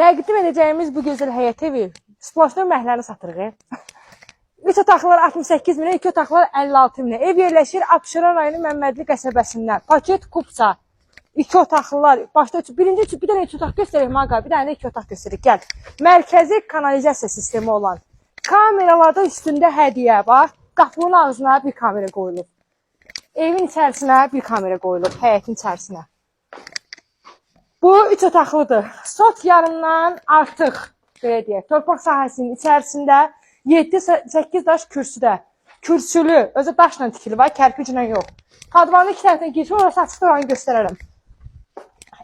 Təqdim edəcəyimiz bu gözəl həyət evi sploşlu məhəllərini satırıq. 3 otaqlar 68 minə, 2 otaqlar 56 minə. Ev yerləşir Abşeron rayonu Məmmədli qəsəbəsindən. Paket Kupça. 2 otaqlılar. Başda birinci bir dənə 2 otaq göstərək Maqa, bir dənə 2 otaq göstərək. Gəl. Mərkəzi kanalizasiya sistemi olan. Kameralarda üstündə hədiyyə bax. Qapının ağzına bir kamera qoyulub. Evin içərisinə bir kamera qoyulub, həyətin içərisinə. Bu 3 otaqlıdır. Sot yarımdan artıq, belə deyək, torpaq sahəsinin içərisində 7-8 daş kürsüdə. Kürsülü, özü daşla tikili var, kərpiclə yox. Padvanın 2 tərəfdən geçir, orası açıq oranı göstərərəm.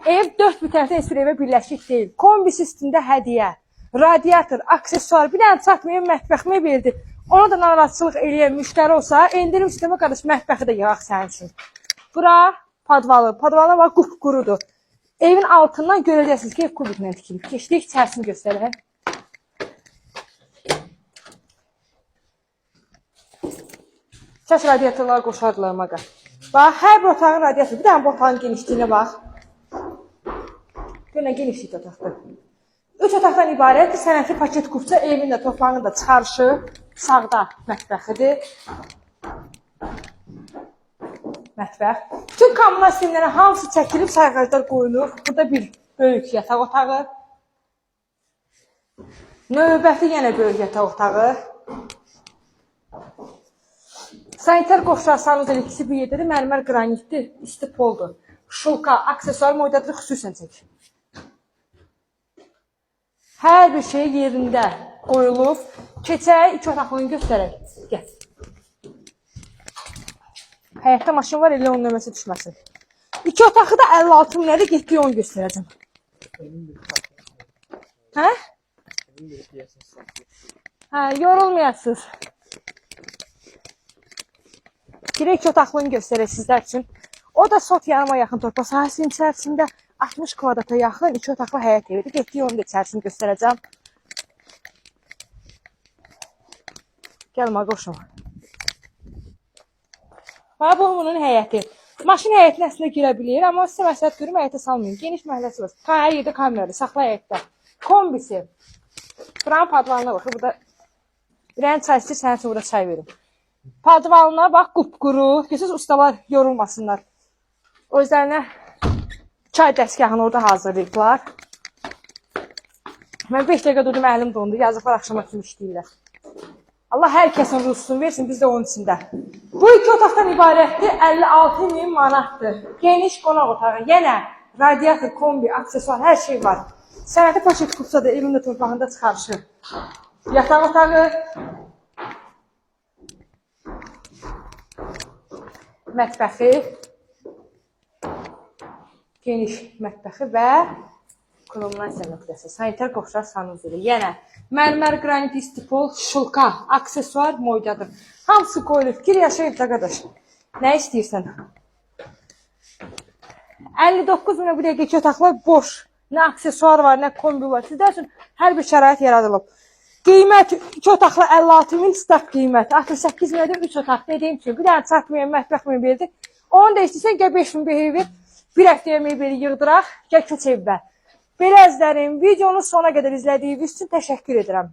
Ev 4 bir tərəfdən heç bir evə birləşik deyil. Kombisi üstündə hədiyyə, radiator, aksesuar, bir dənə çatmayan mətbəximi verdi. Ona da narahatçılıq eləyən müştəri olsa, endirim sistemə qarşı mətbəxi də yağaq sənin üçün. Bura padvalı, padvalına bax, qupqurudur. Evin altından görəcəksiniz ki, ev kubiklə tikilib. Keçdik, içərisini göstərək. Səs radiatorları qoşardılar Maqa. Bax, hər bir otağın radiatoru, bir dənə bu otağın genişliyinə bax. Görünə genişlik otaqdır. 3 otaqdan ibarətdir, sənətli paket kupça, evin də, torpağının da çıxarışı, sağda mətbəxidir. Mətbəx. Bütün kommunal sistemlərin hamısı çəkilib, sayğaclar qoyulur. Burada bir böyük yataq otağı. Növbəti yenə böyük yataq otağı. Sanitar qovşaq sanuzeli ikisi bir yerdədir, mərmər qranitdir, isti poldur. Şulka, aksesuar moydadır, xüsusən çək. Hər bir şey yerində qoyulub. Keçək, 2 otaqlığını göstərək. Gəl. Həyətdə maşın var, elə onun nöməsi düşməsin. 2 otağı da 56 minədir, getdiyi onu göstərəcəm. Hə? Hə, yorulmayasınız. Girək 2 otaqlığını göstərək sizlər üçün. O da sot yanıma yaxın torpaq sahəsinin içərisində 60 kvadrata yaxın 2 otaqlı həyət evidir. Getdiyi onu da içərisini göstərəcəm. Gəlmə, qoşum. Bax, bu bunun həyəti. Maşın həyətin əslində girə bilir, amma sizə məsləhət görüm, həyətə salmayın. Geniş məhəlləsi var. Hər yerdə kameradır, saxla həyətdə. Kombisi. Buranın padvalına baxır, burada bir dənə çay istəyir, sənin üçün burada çay verim. Padvalına bax, qupquru. Görürsünüz, ustalar yorulmasınlar. O üzərinə çay dəstgahını orada hazırlayıblar. Mən 5 dəqiqə durdum, əlim dondu. Yazıqlar axşama kimi işləyirlər. Allah hər kəsin ruhsunu versin, biz də onun içində. Bu 2 otaqdan ibarətdir, 56 min manatdır. Geniş qonaq otağı, yenə radiator, kombi, aksesuar, hər şey var. Sənəti paket kupça da evimdə torpağında çıxarışır. Yataq otağı, mətbəxi, geniş mətbəxi və kulminasiya nöqtəsi, sanitar qovşaq sanuzeli. Yenə mərmər, qranit, istipol, şulka, aksesuar, moydadır. Hamısı qoyulur. Gir yaşayıb da qardaş. Nə istəyirsən? 59 minə bu dəqiqə 2 otaqlar boş. Nə aksesuar var, nə kombi var. Sizlər üçün hər bir şərait yaradılıb. Qiymət 2 otaqlı 56 min start qiymət. 68 minədir 3 otaq. Dediyim kimi bir dənə çatmayan mətbəx mi verdi? Onu da istəyirsən, gəl 5 min bir ver. Bir həftəyə meyveli yığdıraq, gəl köç evdə. Belə əzlərim, videonu sona qədər izlədiyiniz üçün təşəkkür edirəm.